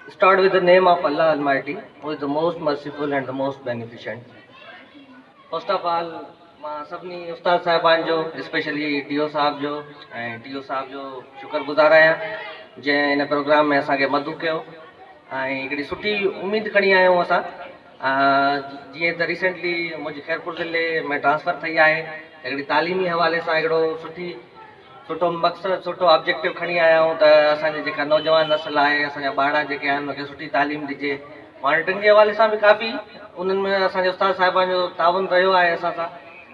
Start with the name of Allah Almighty, who is the most merciful and the most beneficent. First of all, मां सभिनी उस्ताद साहिबान जो specially TO साहब जो ऐं TO साहब जो शुक्रगुज़ार आहियां जंहिं हिन प्रोग्राम में असांखे मदू कयो ऐं हिकिड़ी सुठी उमेद खणी आहियूं असां। जीअं त रिसेंटली मुंहिंजी खैरपुर ज़िले में ट्रांसफ़र थी आहे, हिकिड़ी तालीमी हवाले सां हिकिड़ो सुठो मक़सदु सुठो ऑब्जेक्टिव खणी आया आहियूं त असांजे जेका नौजवान नस्ल आहे, असांजा ॿार जेके आहिनि उनखे सुठी तालीम ॾिजे। मॉनिटरिंग जे हवाले सां बि काफ़ी उन्हनि में असांजे उस्ताद साहिबान जो ताउन रहियो आहे असां सां,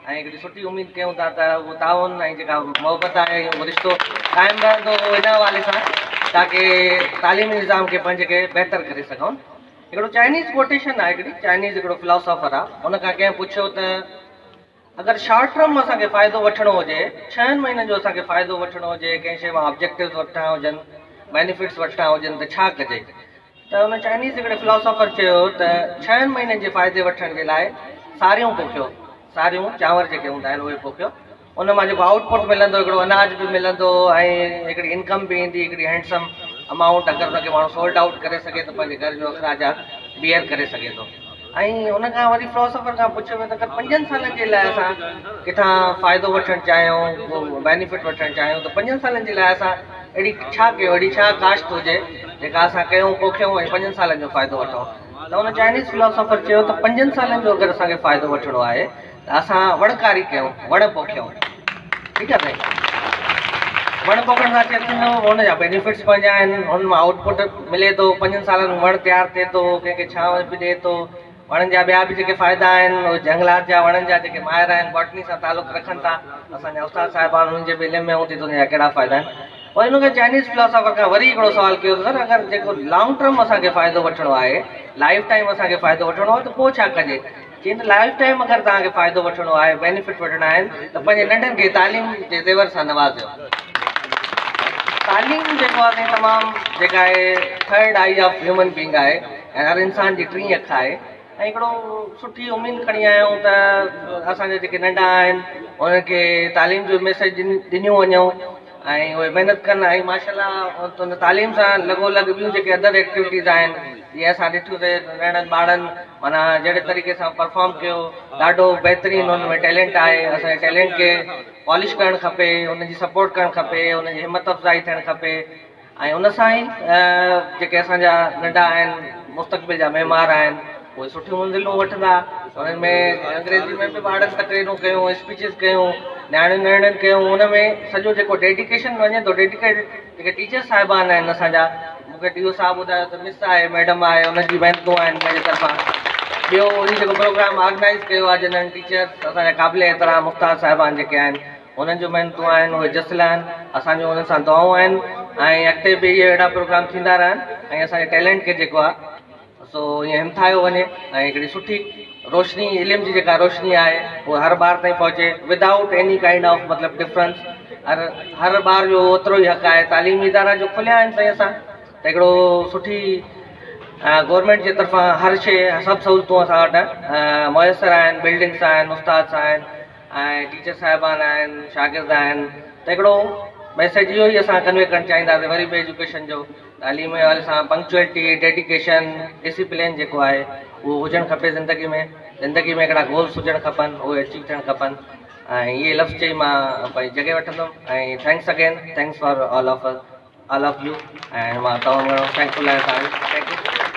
ऐं हिकिड़ी सुठी उमेद कयूं था त उहो ताउन ऐं जेका मोहबत आहे उहो रिश्तो क़ाइमु रहंदो हिन हवाले सां, ताकी तालीमी निज़ाम खे पंहिंजे खे बहितर करे सघूं। हिकिड़ो चाइनीज़ कोटेशन आहे, हिकिड़ी चाइनीज़ हिकिड़ो फिलोसोफर आहे, उन खां कंहिं पुछियो त अगर शॉर्ट टर्म असांखे फ़ाइदो वठणो हुजे, 6 महीननि जो असांखे फ़ाइदो वठणो हुजे, कंहिं शइ मां ऑब्जेक्टिव्स वठिणा हुजनि, बेनिफिट्स वठिणा हुजनि त छा कजे? त उन चाइनीज़ हिकिड़े फिलोसोफर चयो त 6 महीननि जे फ़ाइदे वठण जे लाइ सारियूं पोखियो, सारियूं चांवर जेके हूंदा आहिनि उहे पोखियो। उन मां जेको आउटपुट मिलंदो, हिकिड़ो अनाज बि मिलंदो ऐं हिकिड़ी इनकम बि ईंदी, हिकिड़ी हैंडसम अमाउंट अगरि उनखे माण्हू सोल्ड आउट करे सघे त पंहिंजे घर जो अख़राजात बियर करे सघे थो। ऐं उन खां वरी फिलोसोफर खां पुछियो वियो त अगरि 5 सालनि जे लाइ असां किथां फ़ाइदो वठणु चाहियूं, बेनिफिट वठणु चाहियूं त 5 सालनि जे लाइ असां अहिड़ी छा कयूं, अहिड़ी छा काश्त हुजे जेका असां कयूं, पोखियूं ऐं 5 सालनि जो फ़ाइदो वठूं? त उन चाइनीज़ फिलोसोफर चयो त 5 सालनि जो अगरि असांखे फ़ाइदो वठिणो आहे त असां वणकारी कयूं, वण पोखियूं। ठीकु आहे साईं, वण पोखण सां चए थींदो हुनजा बेनिफिट्स पंहिंजा आहिनि, हुन मां आउटपुट मिले थो, 5 सालनि में वण तयारु थिए थो, कंहिंखे छांव बि ॾिए थो। वणनि जा ॿिया बि जेके फ़ाइदा आहिनि, उहे जंगलात जा वणनि जा जेके माहिर आहिनि, बॉटनी सां तालुक़ु रखनि था, असांजा उस्ताद साहिबान उन्हनि जे बि इल्म में हूंदी त उनजा कहिड़ा फ़ाइदा आहिनि। वरी हुनखे चाइनीज़ फिलोसोफर खां वरी हिकिड़ो सुवालु कयो त सर अगरि जेको लॉन्ग टर्म असांखे फ़ाइदो वठिणो आहे, लाइफ टाइम असांखे फ़ाइदो वठिणो आहे त पोइ छा कजे? चई त लाइफ टाइम अगरि तव्हांखे फ़ाइदो वठिणो आहे, बेनिफिट वठिणा आहिनि त पंहिंजे नंढनि खे तालीम जे ज़ेवर सां नवाज़ियो। तालीम जेको आहे तमामु जेका आहे third I of human being आहे ऐं हर इंसान जी 3 अख आहे। ऐं हिकिड़ो सुठी उमेद खणी आया आहियूं त असांजे जेके नंढा आहिनि उनखे तालीम जो मैसेज ॾिनियूं वञूं ऐं उहे महिनत कनि। ऐं माशाल्लाह उन तालीम सां लॻोलॻ ॿियूं जेके अदर एक्टिविटीज़ आहिनि, जीअं असां ॾिठोसीं नंढनि ॿारनि माना जहिड़े तरीक़े सां परफॉर्म कयो, ॾाढो बहितरीनु हुन में टैलेंट आहे। असांजे टैलेंट खे पॉलिश करणु खपे, उनजी सपोर्ट करणु खपे, उनजी हिमत अफ़ज़ाई थियणु खपे। ऐं उन सां ई जेके असांजा नंढा आहिनि, मुस्तक़बिल जा महिमार आहिनि, उहे सुठियूं मंज़िलूं वठंदा। उन्हनि में अंग्रेज़ी में बि ॿारनि तकरीरूं कयूं, स्पीचिस कयूं, न्याणियुनि निर्णयनि कयूं। उन में सॼो जेको डेडिकेशन वञे थो, डेडिकेटेड जेके टीचर साहिबान आहिनि असांजा, मूंखे टीओ साहिबु ॿुधायो त मिस आहे, मैडम आहे, उनजी महिनतूं आहिनि मुंहिंजे तरफ़ां। ॿियो वरी जेको प्रोग्राम ऑर्गेनाइज़ कयो आहे, जिन्हनि टीचर्स असांजा क़ाबिल एतिराम उस्ताद साहिबान जेके आहिनि, उन्हनि जूं महिनतूं आहिनि, उहे जसिल आहिनि, असांजो उन्हनि सां दुआऊं आहिनि। ऐं अॻिते बि इहे अहिड़ा प्रोग्राम थींदा रहनि ऐं असांजे टैलेंट खे जेको आहे सो ईअं हिमथायो वञे ऐं हिकिड़ी सुठी रोशनी, इल्म जी जेका रोशनी आहे उहा हर ॿार ताईं पहुचे विदाउट एनी काइंड ऑफ मतिलबु डिफरेंस। हर ॿार जो ओतिरो ई हक़ आहे। तालीमी इदारा जो खुलिया आहिनि साईं असां त हिकिड़ो सुठी गवर्नमेंट जे तरफ़ां हर शइ, सभु सहूलियतूं असां वटि मुयसरु आहिनि, बिल्डिंग्स आहिनि, उस्ताद आहिनि ऐं टीचर साहिबान आहिनि, शागिर्द आहिनि। त हिकिड़ो मैसेज इहो ई असां कन्वे करणु चाहींदासीं वरी बि एजुकेशन जो, तालीम जे हवाले सां पंक्चुअलिटी, डेडिकेशन, डिसिप्लिन जेको आहे उहो हुजणु खपे ज़िंदगी में। ज़िंदगी में हिकिड़ा गोल्स हुजणु खपनि, उहे अचीव थियणु खपनि। ऐं इहे लफ़्ज़ चई मां भई जॻहि वठंदुमि ऐं thanks again, thanks for all of U. ऐं मां तमामु घणो थैंकफुल आहियां तव्हांजो। Thank U.